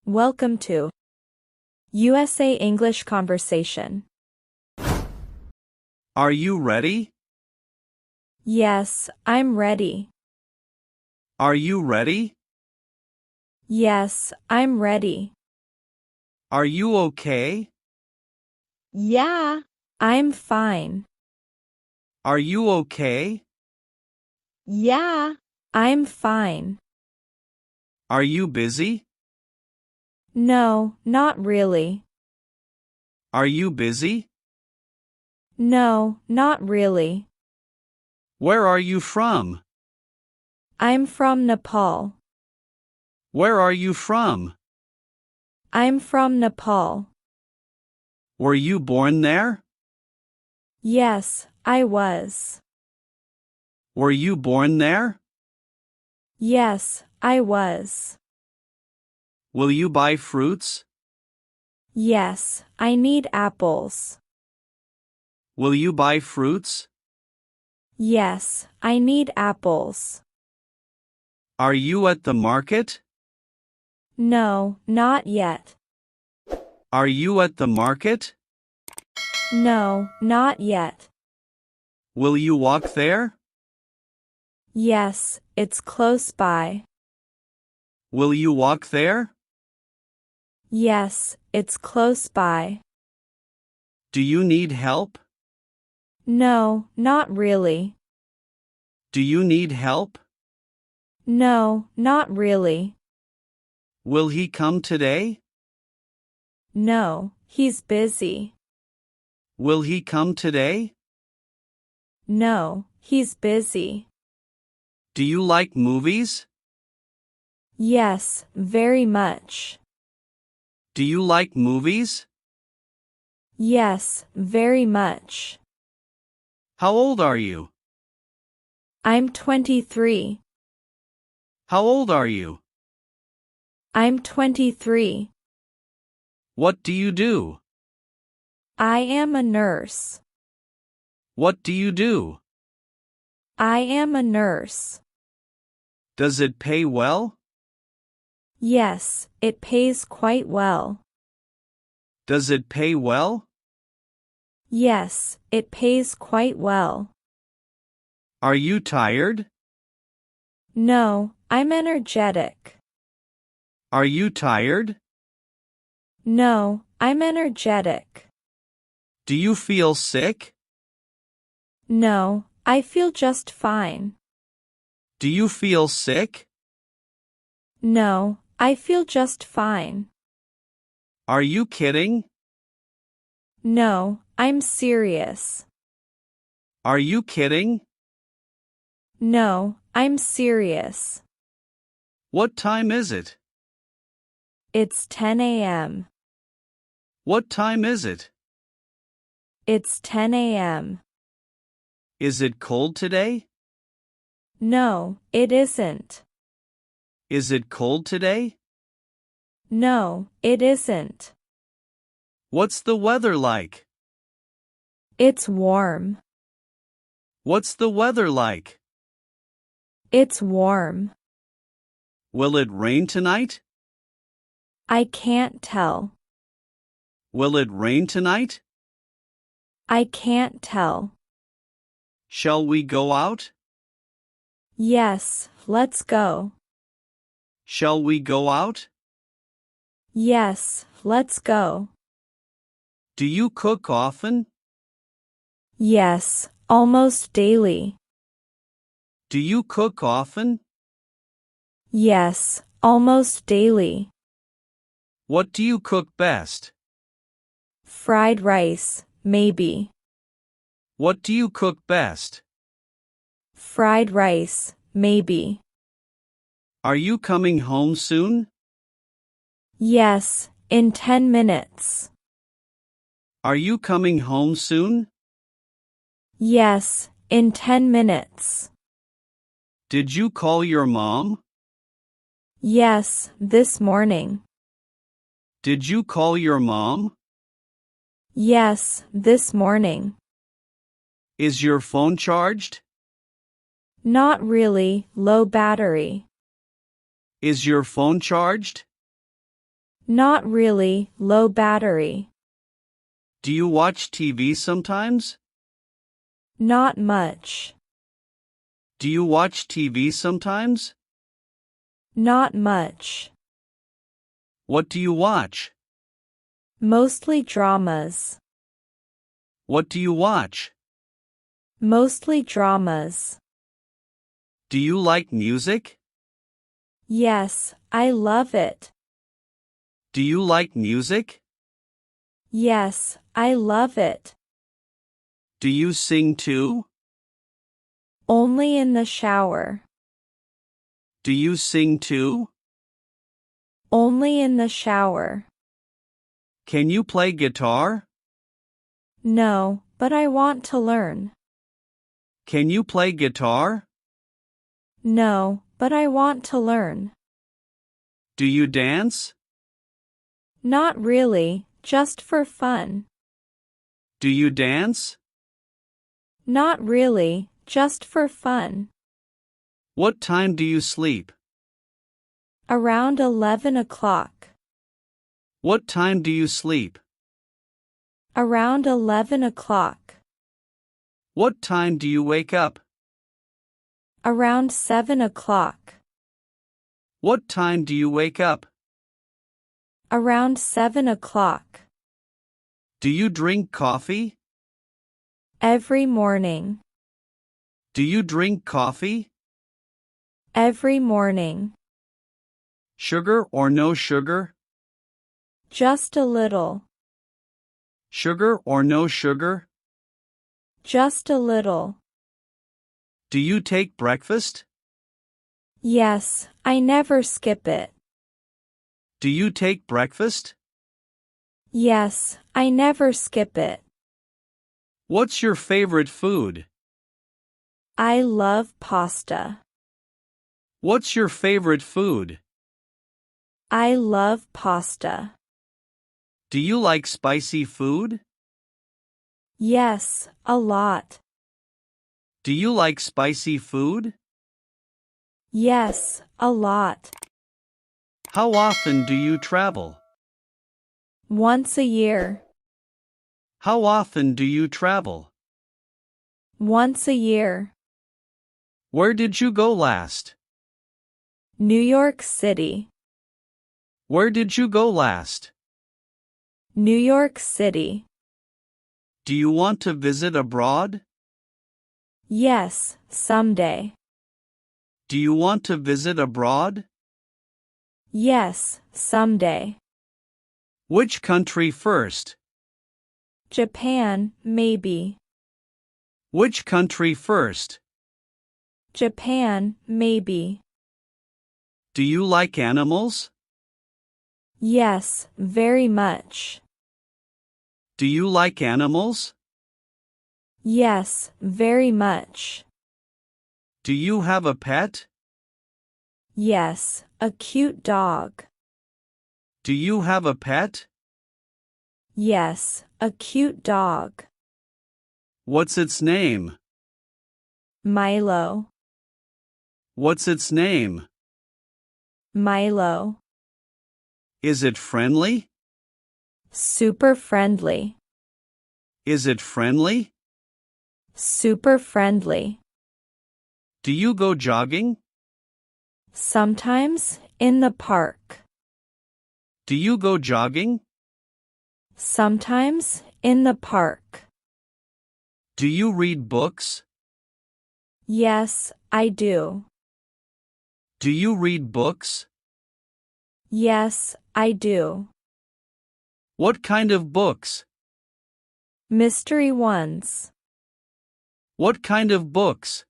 Welcome to USA English Conversation. Are you ready? Yes, I'm ready. Are you ready? Yes, I'm ready. Are you okay? Yeah, I'm fine. Are you okay? Yeah, I'm fine. Are you busy? No, not really. Are you busy? No, not really. Where are you from? I'm from Nepal. Where are you from? I'm from Nepal. Were you born there? Yes, I was. Were you born there? Yes, I was. Will you buy fruits? Yes, I need apples. Will you buy fruits? Yes, I need apples. Are you at the market? No, not yet. Are you at the market? No, not yet. Will you walk there? Yes, it's close by. Will you walk there? Yes, it's close by. Do you need help? No, not really. Do you need help? No, not really. Will he come today? No, he's busy. Will he come today? No, he's busy. Do you like movies? Yes, very much. Do you like movies? Yes, very much. How old are you? I'm 23. How old are you? I'm 23. What do you do? I am a nurse. What do you do? I am a nurse. Does it pay well? Yes, it pays quite well. Does it pay well? Yes, it pays quite well. Are you tired? No, I'm energetic. Are you tired? No, I'm energetic. Do you feel sick? No, I feel just fine. Do you feel sick? No, I feel just fine. Are you kidding? No, I'm serious. Are you kidding? No, I'm serious. What time is it? It's 10 a.m. What time is it? It's 10 a.m. Is it cold today? No, it isn't. Is it cold today? No, it isn't. What's the weather like? It's warm. What's the weather like? It's warm. Will it rain tonight? I can't tell. Will it rain tonight? I can't tell. Shall we go out? Yes, let's go. Shall we go out? Yes, let's go. Do you cook often? Yes, almost daily. Do you cook often? Yes, almost daily. What do you cook best? Fried rice, maybe. What do you cook best? Fried rice, maybe. Are you coming home soon? Yes, in 10 minutes. Are you coming home soon? Yes, in 10 minutes. Did you call your mom? Yes, this morning. Did you call your mom? Yes, this morning. Is your phone charged? Not really, low battery. Is your phone charged? Not really, low battery. Do you watch TV sometimes? Not much. Do you watch TV sometimes? Not much. What do you watch? Mostly dramas. What do you watch? Mostly dramas. Do you like music? Yes, I love it. Do you like music? Yes, I love it. Do you sing too? Only in the shower. Do you sing too? Only in the shower. Can you play guitar? No, but I want to learn. Can you play guitar? No, but I want to learn. Do you dance? Not really, just for fun. Do you dance? Not really, just for fun. What time do you sleep? Around 11 o'clock. What time do you sleep? Around 11 o'clock. What time do you wake up? Around 7 o'clock. What time do you wake up? Around 7 o'clock. Do you drink coffee? Every morning. Do you drink coffee? Every morning. Sugar or no sugar? Just a little. Sugar or no sugar? Just a little. Do you take breakfast? Yes, I never skip it. Do you take breakfast? Yes, I never skip it. What's your favorite food? I love pasta. What's your favorite food? I love pasta. Do you like spicy food? Yes, a lot. Do you like spicy food? Yes, a lot. How often do you travel? Once a year. How often do you travel? Once a year. Where did you go last? New York City. Where did you go last? New York City. Do you want to visit abroad? Yes, someday. Do you want to visit abroad? Yes, someday. Which country first? Japan, maybe. Which country first? Japan, maybe. Do you like animals? Yes, very much. Do you like animals? Yes, very much. Do you have a pet? Yes, a cute dog. Do you have a pet? Yes, a cute dog. What's its name? Milo. What's its name? Milo. Is it friendly? Super friendly. Is it friendly? Super friendly. Do you go jogging? Sometimes, in the park. Do you go jogging? Sometimes, in the park. Do you read books? Yes, I do. Do you read books? Yes, I do. What kind of books? Mystery ones. What kind of books?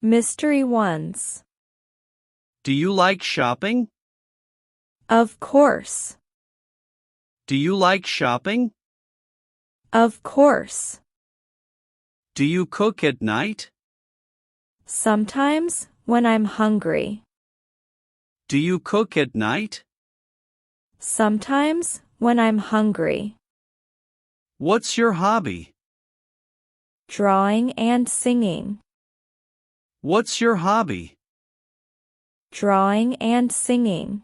Mystery ones. Do you like shopping? Of course. Do you like shopping? Of course. Do you cook at night? Sometimes, when I'm hungry. Do you cook at night? Sometimes, when I'm hungry. What's your hobby? Drawing and singing. What's your hobby? Drawing and singing.